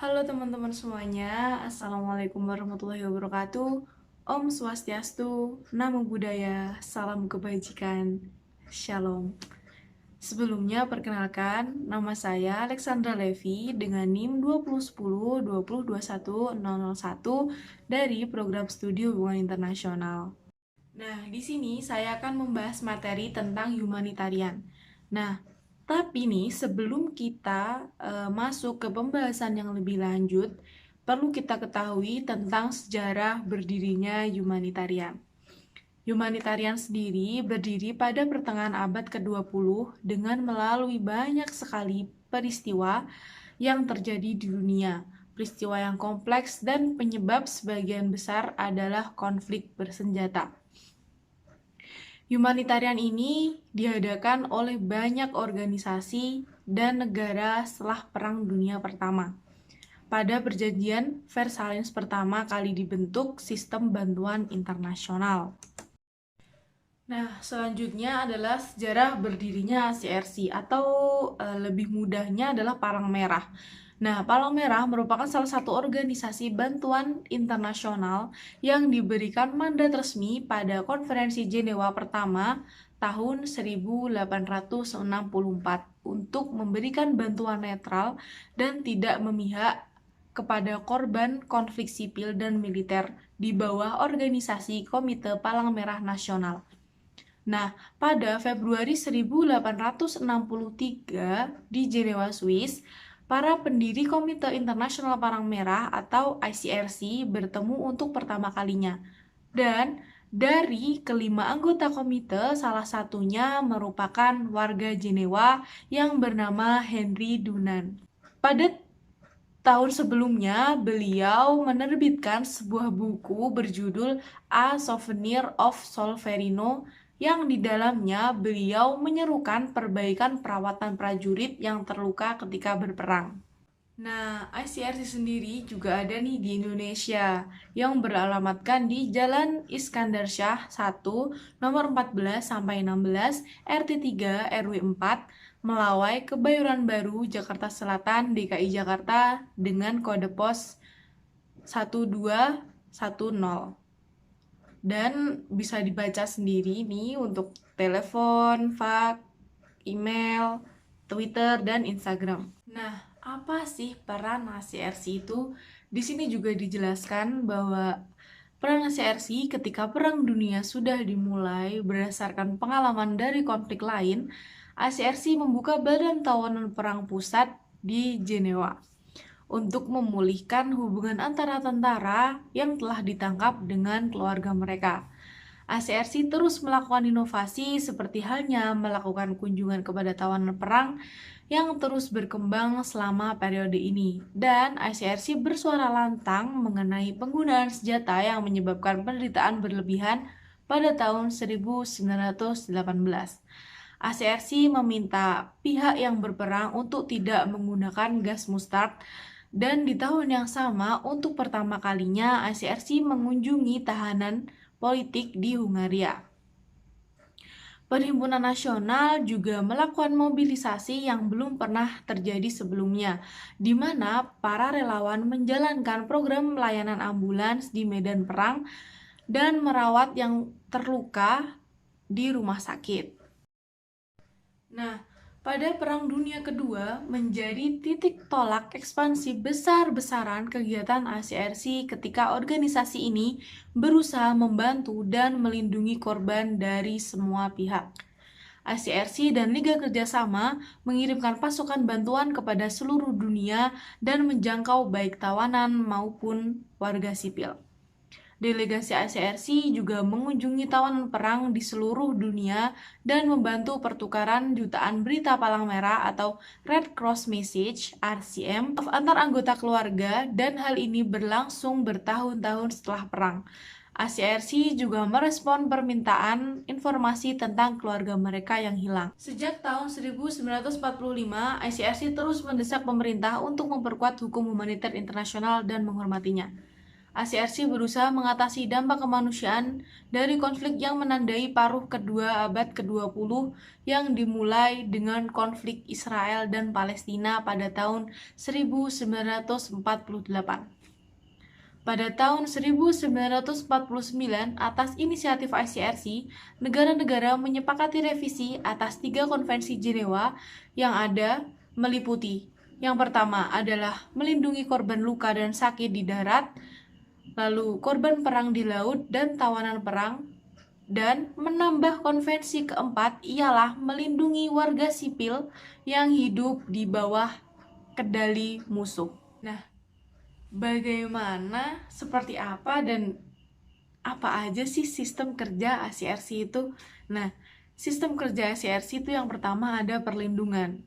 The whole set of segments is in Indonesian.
Halo teman-teman semuanya, Assalamualaikum warahmatullahi wabarakatuh. Om Swastiastu, Namo Buddhaya, Salam Kebajikan, Shalom. Sebelumnya perkenalkan, nama saya Alexandra Levi dengan NIM 2010-2021-001 dari Program Studi Hubungan Internasional. Nah, di sini saya akan membahas materi tentang humanitarian. Nah, tapi nih sebelum kita masuk ke pembahasan yang lebih lanjut, perlu kita ketahui tentang sejarah berdirinya humanitarian. Humanitarian sendiri berdiri pada pertengahan abad ke-20 dengan melalui banyak sekali peristiwa yang terjadi di dunia. Peristiwa yang kompleks dan penyebab sebagian besar adalah konflik bersenjata. Humanitarian ini diadakan oleh banyak organisasi dan negara setelah Perang Dunia Pertama. Pada perjanjian Versailles pertama kali dibentuk sistem bantuan internasional. Nah, selanjutnya adalah sejarah berdirinya ACRC atau lebih mudahnya adalah Palang Merah. Nah, Palang Merah merupakan salah satu organisasi bantuan internasional yang diberikan mandat resmi pada Konferensi Jenewa pertama tahun 1864 untuk memberikan bantuan netral dan tidak memihak kepada korban konflik sipil dan militer di bawah organisasi Komite Palang Merah Nasional. Nah, pada Februari 1863 di Jenewa, Swiss, para pendiri Komite Internasional Palang Merah atau ICRC bertemu untuk pertama kalinya. Dan dari kelima anggota komite, salah satunya merupakan warga Jenewa yang bernama Henry Dunant. Pada tahun sebelumnya, beliau menerbitkan sebuah buku berjudul A Souvenir of Solferino yang di dalamnya beliau menyerukan perbaikan perawatan prajurit yang terluka ketika berperang. Nah, ICRC sendiri juga ada nih di Indonesia yang beralamatkan di Jalan Iskandar Shah 1, nomor 14 sampai 16, RT 3 RW 4, Melawai, Kebayoran Baru, Jakarta Selatan, DKI Jakarta dengan kode pos 1210. Dan bisa dibaca sendiri nih untuk telepon, fax, email, Twitter, dan Instagram. Nah, apa sih peran ACRC itu? Di sini juga dijelaskan bahwa peran ACRC ketika Perang Dunia sudah dimulai berdasarkan pengalaman dari konflik lain, ACRC membuka Badan Tawanan Perang Pusat di Jenewa untuk memulihkan hubungan antara tentara yang telah ditangkap dengan keluarga mereka. ACRC terus melakukan inovasi seperti halnya melakukan kunjungan kepada tawanan perang yang terus berkembang selama periode ini. Dan ACRC bersuara lantang mengenai penggunaan senjata yang menyebabkan penderitaan berlebihan pada tahun 1918. ACRC meminta pihak yang berperang untuk tidak menggunakan gas mustard. Dan di tahun yang sama, untuk pertama kalinya ACRC mengunjungi tahanan politik di Hungaria. Perhimpunan Nasional juga melakukan mobilisasi yang belum pernah terjadi sebelumnya, di mana para relawan menjalankan program layanan ambulans di medan perang dan merawat yang terluka di rumah sakit. Nah, pada Perang Dunia Kedua menjadi titik tolak ekspansi besar-besaran kegiatan ACRC ketika organisasi ini berusaha membantu dan melindungi korban dari semua pihak. ACRC dan Liga Kerjasama mengirimkan pasukan bantuan kepada seluruh dunia dan menjangkau baik tawanan maupun warga sipil. Delegasi ACRC juga mengunjungi tawanan perang di seluruh dunia dan membantu pertukaran jutaan berita palang merah atau Red Cross Message (RCM) antar anggota keluarga, dan hal ini berlangsung bertahun-tahun setelah perang. ACRC juga merespon permintaan informasi tentang keluarga mereka yang hilang. Sejak tahun 1945, ICRC terus mendesak pemerintah untuk memperkuat hukum humaniter internasional dan menghormatinya. ACRC berusaha mengatasi dampak kemanusiaan dari konflik yang menandai paruh kedua abad ke-20 yang dimulai dengan konflik Israel dan Palestina pada tahun 1948. Pada tahun 1949, atas inisiatif ICRC, negara-negara menyepakati revisi atas 3 konvensi Jenewa yang ada meliputi. Yang pertama adalah melindungi korban luka dan sakit di darat, lalu korban perang di laut dan tawanan perang, dan menambah konvensi keempat ialah melindungi warga sipil yang hidup di bawah kendali musuh. Nah, bagaimana, seperti apa, dan apa aja sih sistem kerja ACRC itu? Nah, sistem kerja ACRC itu yang pertama ada perlindungan.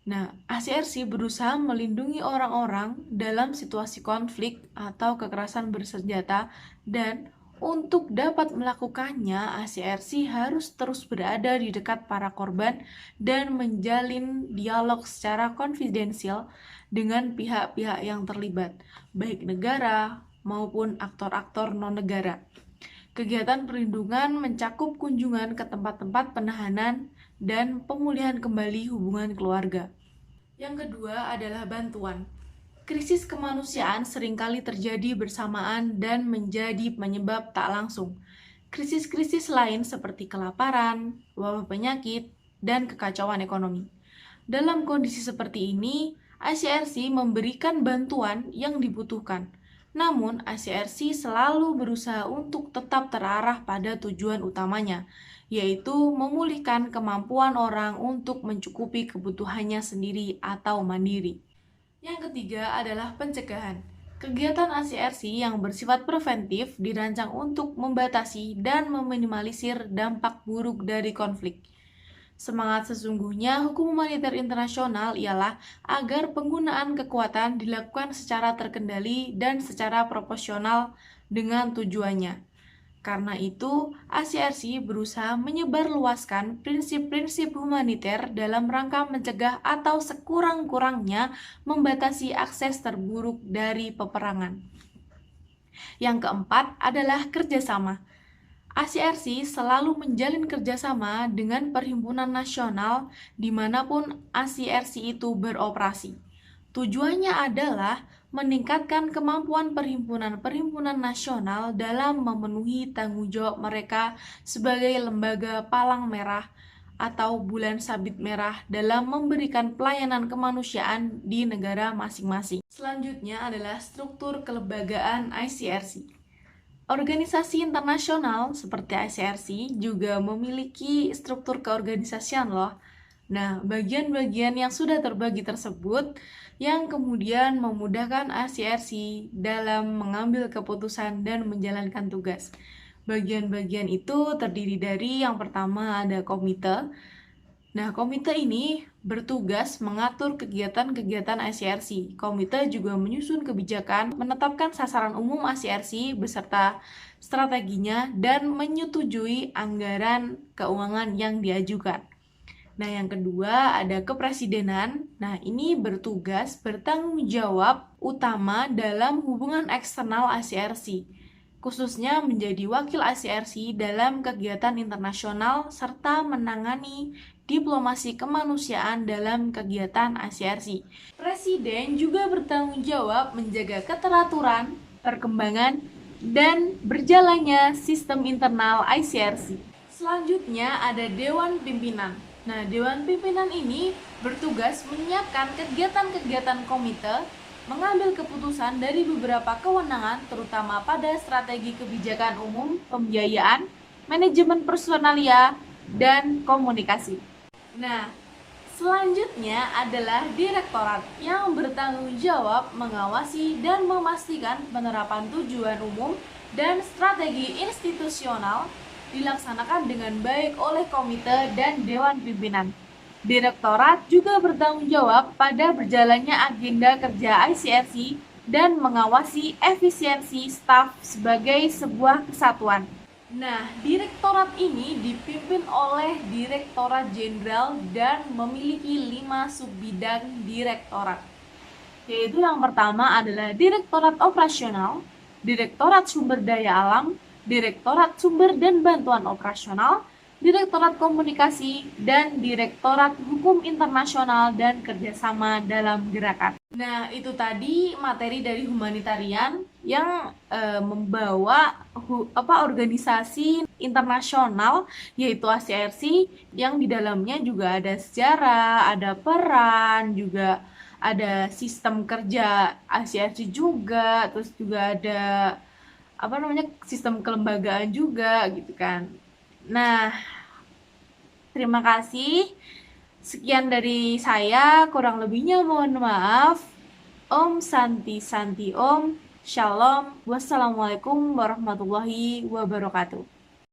Nah, ACRC berusaha melindungi orang-orang dalam situasi konflik atau kekerasan bersenjata, dan untuk dapat melakukannya, ACRC harus terus berada di dekat para korban dan menjalin dialog secara konfidensial dengan pihak-pihak yang terlibat, baik negara maupun aktor-aktor non-negara. Kegiatan perlindungan mencakup kunjungan ke tempat-tempat penahanan dan pemulihan kembali hubungan keluarga. Yang kedua adalah bantuan. Krisis kemanusiaan seringkali terjadi bersamaan dan menjadi penyebab tak langsung. Krisis-krisis lain seperti kelaparan, wabah penyakit, dan kekacauan ekonomi. Dalam kondisi seperti ini, ICRC memberikan bantuan yang dibutuhkan. Namun, ICRC selalu berusaha untuk tetap terarah pada tujuan utamanya, yaitu memulihkan kemampuan orang untuk mencukupi kebutuhannya sendiri atau mandiri. Yang ketiga adalah pencegahan. Kegiatan ICRC yang bersifat preventif dirancang untuk membatasi dan meminimalisir dampak buruk dari konflik. Semangat sesungguhnya hukum humaniter internasional ialah agar penggunaan kekuatan dilakukan secara terkendali dan secara proporsional dengan tujuannya. Karena itu, ICRC berusaha menyebarluaskan prinsip-prinsip humaniter dalam rangka mencegah atau sekurang-kurangnya membatasi akses terburuk dari peperangan. Yang keempat adalah kerjasama. ICRC selalu menjalin kerjasama dengan perhimpunan nasional dimanapun ICRC itu beroperasi. Tujuannya adalah meningkatkan kemampuan perhimpunan-perhimpunan nasional dalam memenuhi tanggung jawab mereka sebagai lembaga palang merah atau bulan sabit merah dalam memberikan pelayanan kemanusiaan di negara masing-masing. Selanjutnya adalah struktur kelembagaan ICRC. Organisasi internasional seperti ICRC juga memiliki struktur keorganisasian loh. Nah, bagian-bagian yang sudah terbagi tersebut yang kemudian memudahkan ICRC dalam mengambil keputusan dan menjalankan tugas. Bagian-bagian itu terdiri dari yang pertama ada komite. Nah, komite ini bertugas mengatur kegiatan-kegiatan ICRC. Komite juga menyusun kebijakan, menetapkan sasaran umum ICRC beserta strateginya, dan menyetujui anggaran keuangan yang diajukan. Nah, yang kedua ada kepresidenan. Nah, ini bertugas bertanggung jawab utama dalam hubungan eksternal ICRC, khususnya menjadi wakil ICRC dalam kegiatan internasional serta menangani diplomasi kemanusiaan dalam kegiatan ICRC. Presiden juga bertanggung jawab menjaga keteraturan, perkembangan, dan berjalannya sistem internal ICRC. Selanjutnya ada Dewan Pimpinan. Nah, Dewan Pimpinan ini bertugas menyiapkan kegiatan-kegiatan komite, mengambil keputusan dari beberapa kewenangan terutama pada strategi kebijakan umum, pembiayaan, manajemen personalia, dan komunikasi. Nah, selanjutnya adalah direktorat yang bertanggung jawab mengawasi dan memastikan penerapan tujuan umum dan strategi institusional dilaksanakan dengan baik oleh komite dan dewan pimpinan. Direktorat juga bertanggung jawab pada berjalannya agenda kerja ICRC dan mengawasi efisiensi staf sebagai sebuah kesatuan. Nah, direktorat ini dipimpin oleh Direktorat Jenderal dan memiliki 5 subbidang direktorat. Yaitu yang pertama adalah Direktorat Operasional, Direktorat Sumber Daya Alam, Direktorat Sumber dan Bantuan Operasional, Direktorat Komunikasi, dan Direktorat Hukum Internasional dan Kerjasama dalam Gerakan. Nah, itu tadi materi dari humanitarian yang membawa organisasi internasional yaitu ACRC yang di dalamnya juga ada sejarah, ada peran, juga ada sistem kerja ACRC juga, terus juga ada sistem kelembagaan juga gitu kan. Nah, terima kasih. Sekian dari saya, kurang lebihnya mohon maaf. Om Santi Santi Om. Shalom. Wassalamualaikum warahmatullahi wabarakatuh.